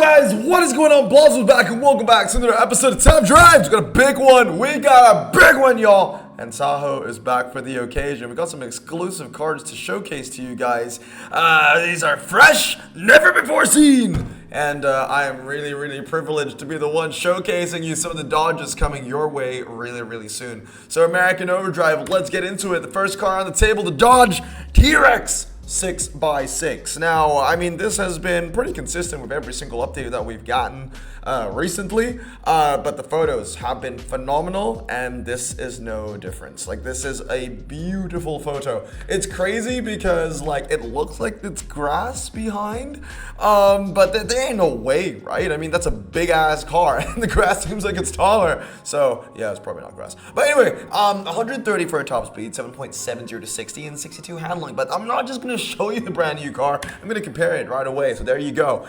Guys, what is going on? Blazzo's back and welcome back to another episode of Top Drives. We got a big one. Y'all. And Tahoe is back for the occasion. We got some exclusive cards to showcase to you guys. These are fresh, never before seen. And I am really privileged to be the one showcasing you some of the dodges coming your way really soon. So American Overdrive, let's get into it. The first car on the table, the Dodge TRex 6x6. Now, I mean, this has been pretty consistent with every single update that we've gotten recently, but the photos have been phenomenal, and this is no difference. Like, this is a beautiful photo. It's crazy because, like, it looks like it's grass behind, but there ain't no way, right? I mean, that's a big-ass car, and the grass seems like it's taller, so, yeah, it's probably not grass. But anyway, 130 for a top speed, 7.70 to 60, and 62 handling, but I'm not just going to show you the brand new car. I'm going to compare it right away, so there you go.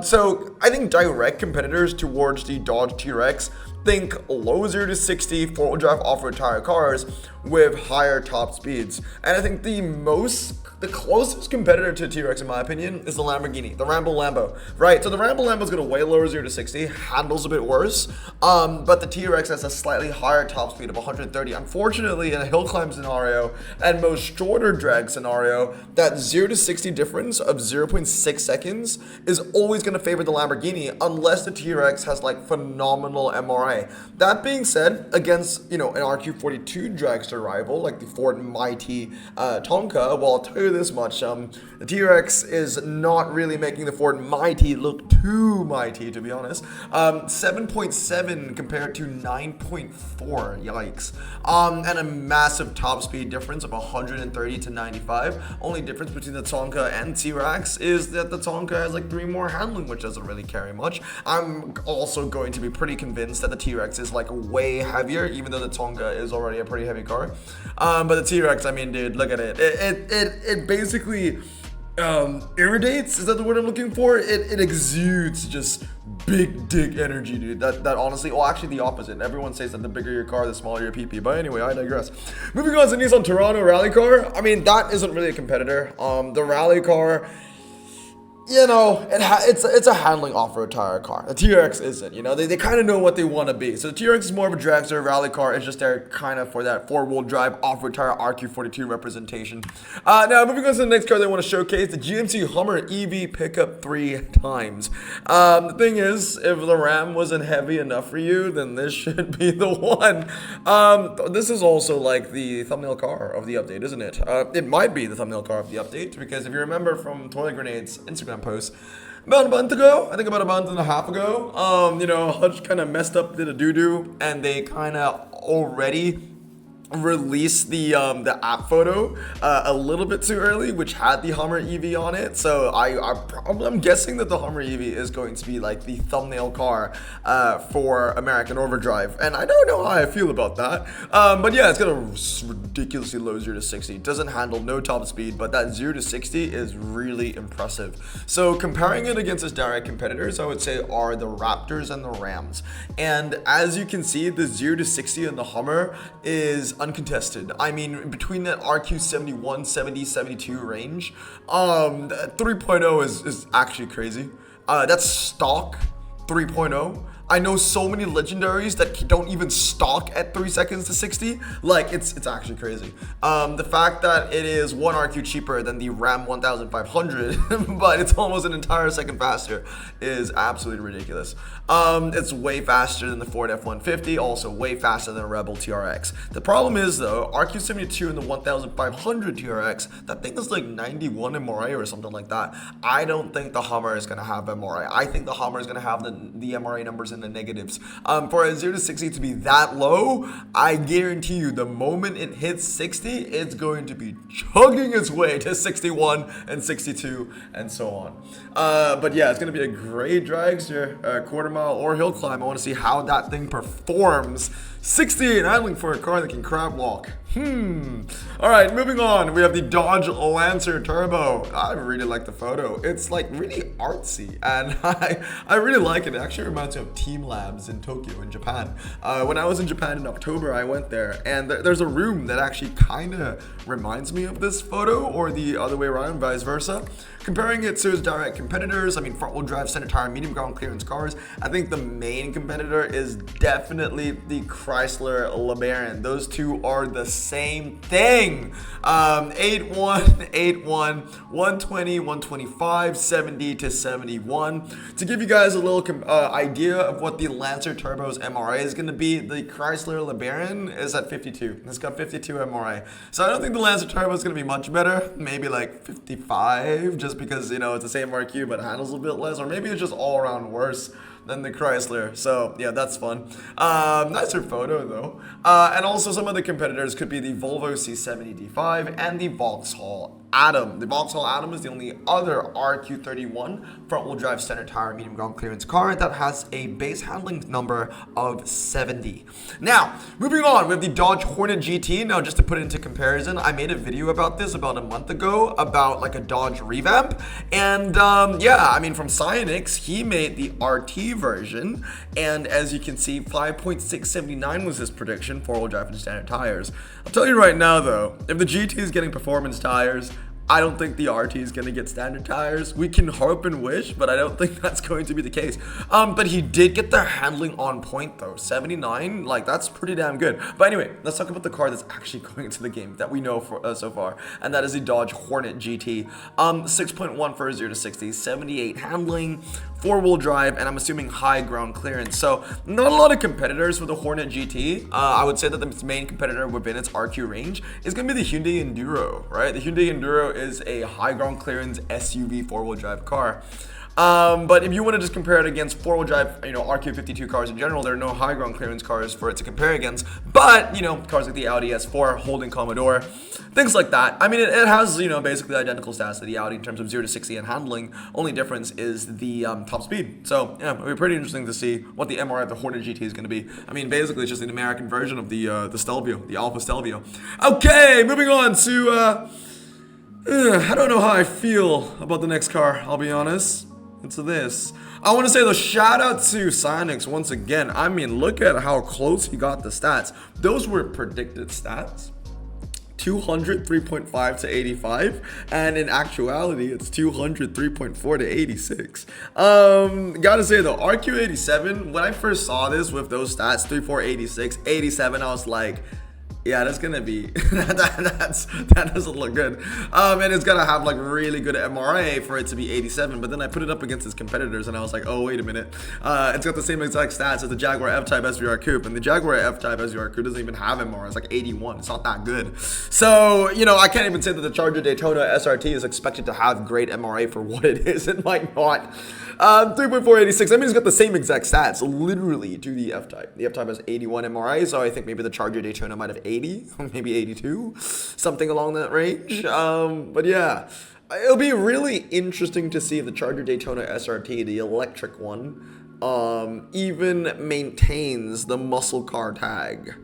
So I think direct competitors towards the Dodge TRex think low 0 to 60 four-wheel drive off-road tire cars with higher top speeds. And I think the closest competitor to TRex, in my opinion, is the Lamborghini, the Rambo Lambo, right? So the Rambo Lambo is going to way lower 0 to 60, handles a bit worse, but the TRex has a slightly higher top speed of 130. Unfortunately, in a hill climb scenario and most shorter drag scenario, that 0 to 60 difference of 0.6 seconds is always going to favor the Lamborghini unless the TRex has like phenomenal MRI. That being said, against an RQ42 dragster rival like the Ford Mighty Tonka, well, I'll tell you this much, the TRex is not really making the Ford Mighty look too mighty, to be honest. 7.7 compared to 9.4, yikes. And a massive top speed difference of 130 to 95. Only difference between the Tonka and TRex is that the Tonka has like 3 more handling, which doesn't really carry much. I'm also going to be pretty convinced that the TRex is like way heavier, even though the Tonka is already a pretty heavy car. But the TRex, I mean, dude, look at it. It basically irritates, is that the word I'm looking for? It exudes just big dick energy, dude. That honestly, well, actually the opposite. Everyone says that the bigger your car, the smaller your PP. But anyway, I digress. Moving on to Nissan Toronto rally car. I mean, that isn't really a competitor. The rally car, it's a handling off-road tire car. The TRex isn't, they kind of know what they want to be. So the TRex is more of a dragster rally car. It's just there kind of for that four-wheel drive off-road tire RQ42 representation. Now, moving on to the next car that I want to showcase, the GMC Hummer EV pickup 3 times. The thing is, if the Ram wasn't heavy enough for you, then this should be the one. This is also like the thumbnail car of the update, isn't it? It might be the thumbnail car of the update, because if you remember from Toilet Grenade's Instagram post about a month ago, I think about a month and a half ago, Hutch kind of messed up, did a doo-doo, and they kind of already released the app photo a little bit too early, which had the Hummer EV on it. So I'm guessing that the Hummer EV is going to be like the thumbnail car for American Overdrive, and I don't know how I feel about that. But yeah, it's got a ridiculously low 0 to 60. It doesn't handle no top speed, but that 0 to 60 is really impressive. So comparing it against its direct competitors, I would say are the Raptors and the Rams. And as you can see, the 0 to 60 in the Hummer is uncontested. I mean, between that RQ71, 70, 72 range, 3.0 is actually crazy. That's stock 3.0. I know so many legendaries that don't even stock at 3 seconds to 60. Like, it's actually crazy. The fact that it is 1 RQ cheaper than the Ram 1500, but it's almost an entire second faster, is absolutely ridiculous. It's way faster than the Ford F-150, also way faster than a Rebel TRX. The problem is, though, RQ72 and the 1500 TRX, that thing is like 91 MRA or something like that. I don't think the Hummer is going to have MRA. I think the Hummer is going to have the MRA numbers in the negatives. For a 0 to 60 to be that low, I guarantee you the moment it hits 60, it's going to be chugging its way to 61 and 62 and so on. But yeah, it's going to be a great dragster, quarter mile or hill climb. I want to see how that thing performs. 68 handling for a car that can crab walk. All right, moving on. We have the Dodge Lancer Turbo. I really like the photo. It's like really artsy, and I really like it. It actually reminds me of Team Labs in Tokyo in Japan. When I was in Japan in October, I went there, and there's a room that actually kind of reminds me of this photo, or the other way around, vice versa. Comparing it to his direct competitors, I mean, front-wheel drive, center tire, medium ground clearance cars, I think the main competitor is definitely the Chrysler LeBaron. Those two are the same thing. 8-1, 8-1, 120, 125, 70 to 71. To give you guys a little idea of what the Lancer Turbo's MRA is going to be, the Chrysler LeBaron is at 52. It's got 52 MRA. So I don't think the Lancer Turbo is going to be much better. Maybe like 55, just because, you know, it's the same RQ but handles a bit less, or maybe it's just all around worse than the Chrysler. So yeah, that's fun. Nicer photo though. And also some of the competitors could be the Volvo C70 D5 and the Vauxhall Atom. The Vauxhall Atom is the only other RQ31 front-wheel drive center tire medium ground clearance car that has a base handling number of 70. Now, moving on, we have the Dodge Hornet GT. Now, just to put it into comparison, I made a video about this about a month ago about like a Dodge revamp. And yeah, I mean, from Cyanix, he made the RT version. And as you can see, 5.679 was his prediction, four-wheel drive and standard tires. I'll tell you right now, though, if the GT is getting performance tires, I don't think the RT is going to get standard tires. We can hope and wish, but I don't think that's going to be the case. But he did get the handling on point, though. 79, like, that's pretty damn good. But anyway, let's talk about the car that's actually going into the game that we know for so far, and that is the Dodge Hornet GT. 6.1 for a 0 to 60, 78 handling, four-wheel drive, and I'm assuming high ground clearance. So not a lot of competitors for the Hornet GT. I would say that its main competitor within its RQ range is going to be the Hyundai Enduro, right? The Hyundai Enduro is a high ground clearance SUV four-wheel drive car. But if you want to just compare it against four-wheel drive, you know, RQ52 cars in general, there are no high ground clearance cars for it to compare against. But, you know, cars like the Audi S4, Holden Commodore, things like that. I mean, it has, you know, basically identical stats to the Audi in terms of 0 to 60 and handling. Only difference is the top speed. So, yeah, it'll be pretty interesting to see what the MRI of the Hornet GT is going to be. I mean, basically, it's just an American version of the Stelvio, the Alfa Stelvio. Okay, moving on to, I don't know how I feel about the next car, I'll be honest. It's this. I want to say the shout out to Cyanix once again. I mean, look at how close he got the stats. Those were predicted stats. 200, 3.5 to 85, and in actuality, it's 200, 3.4 to 86. Gotta say though, RQ87, when I first saw this with those stats, 3.4, 86, 87, I was like, yeah, that's gonna be that doesn't look good. And it's gonna have like really good MRA for it to be 87. But then I put it up against its competitors, and I was like, oh wait a minute, it's got the same exact stats as the Jaguar F-Type SVR Coupe, and the Jaguar F-Type SVR Coupe doesn't even have MRA. It's like 81. It's not that good. So you know, I can't even say that the Charger Daytona SRT is expected to have great MRA for what it is. It might not. 3.486. I mean, it's got the same exact stats, literally, to the F-Type. The F-Type has 81 MRA, so I think maybe the Charger Daytona might have 80, maybe 82, something along that range. But yeah, it'll be really interesting to see if the Charger Daytona SRT, the electric one, even maintains the muscle car tag.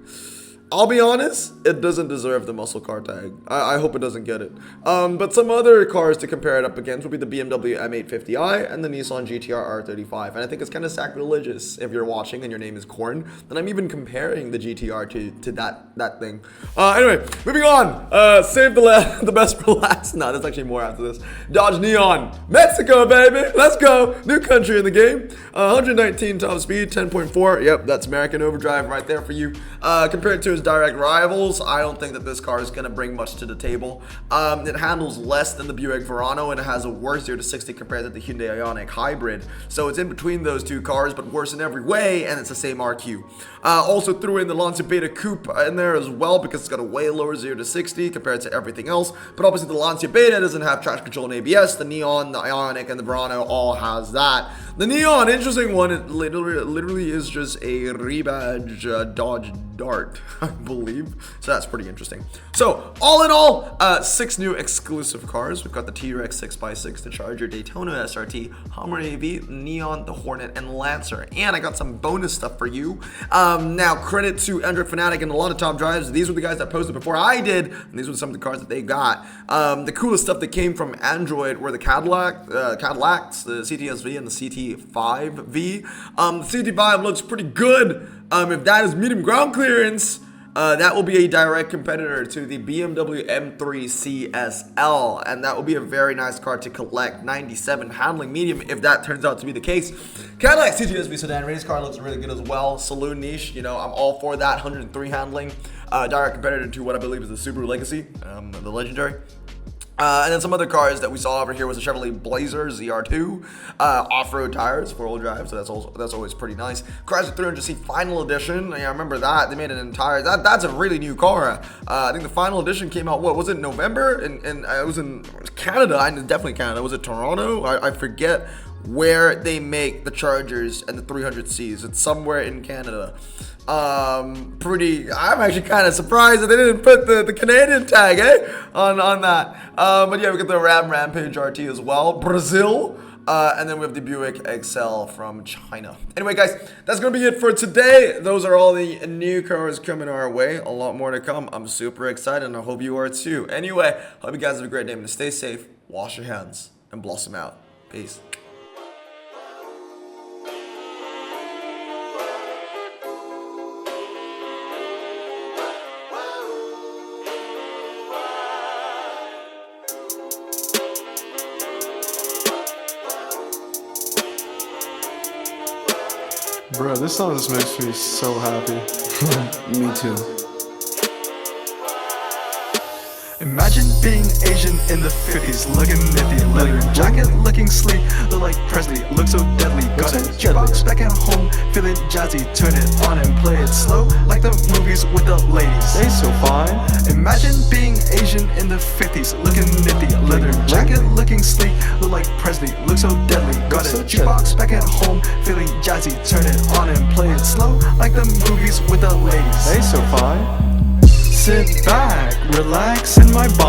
I'll be honest, it doesn't deserve the muscle car tag. I hope it doesn't get it. But some other cars to compare it up against would be the BMW M850i and the Nissan GTR R35. And I think it's kind of sacrilegious if you're watching and your name is Corn, then I'm even comparing the GTR to that thing. Anyway, moving on. Save the best for last. No, there's actually more after this. Dodge Neon. Mexico, baby. Let's go. New country in the game. 119 top speed, 10.4. Yep, that's American Overdrive right there for you. Compared to his direct rivals, I don't think that this car is going to bring much to the table. It handles less than the Buick Verano, and it has a worse 0 to 60 compared to the Hyundai Ioniq Hybrid. So it's in between those two cars, but worse in every way, and it's the same RQ. Also threw in the Lancia Beta Coupe in there as well, because it's got a way lower 0 to 60 compared to everything else. But obviously the Lancia Beta doesn't have traction control and ABS. The Neon, the Ioniq, and the Verano all has that. The neon, interesting one. It literally is just a rebadge Dodge Dart, I believe. So that's pretty interesting. So all in all, 6 new exclusive cars. We've got the TRex 6x6, the Charger, Daytona SRT, Hummer AV, Neon, the Hornet, and Lancer. And I got some bonus stuff for you. Now, credit to Android Fanatic and a lot of top drives. These were the guys that posted before I did, and these were some of the cars that they got. The coolest stuff that came from Android were the Cadillacs, the CTS-V, and the CT5V. The CT5 looks pretty good. If that is medium ground clearance, that will be a direct competitor to the BMW M3 CSL, and that will be a very nice car to collect. 97 handling medium, if that turns out to be the case. Cadillac CTS-V sedan race car looks really good as well. Saloon niche, you know, I'm all for that. 103 handling, direct competitor to what I believe is the Subaru Legacy, the legendary. And then some other cars that we saw over here was a Chevrolet Blazer ZR2, off-road tires, 4-wheel drive, so that's always pretty nice. Chrysler 300C Final Edition, yeah, I remember that. They made an entire, that's a really new car. I think the Final Edition came out, what was it, November? And it was in Canada, definitely Canada. Was it Toronto? I forget where they make the Chargers and the 300Cs. It's somewhere in Canada. I'm actually kind of surprised that they didn't put the Canadian tag, on that. But yeah, we got the Ram Rampage RT as well, Brazil. And then we have the Buick XL from China. Anyway, guys, that's going to be it for today. Those are all the new cars coming our way. A lot more to come. I'm super excited, and I hope you are too. Anyway, hope you guys have a great day. And stay safe, wash your hands, and blossom out. Peace. Bro, this song just makes me so happy. Me too. Imagine being Asian in the 50s, looking nifty, leather jacket, looking sleek, look like Presley, look so deadly, got a jukebox back at home, feeling jazzy, turn it on and play it slow, like the movies with the ladies. They so fine. Imagine being Asian in the 50s, looking nifty, leather jacket, looking sleek, look like Presley, look so deadly, got a jukebox back at home, feeling jazzy, turn it on and play it slow, like the movies with the ladies. They so fine. Sit back, relax in my bum.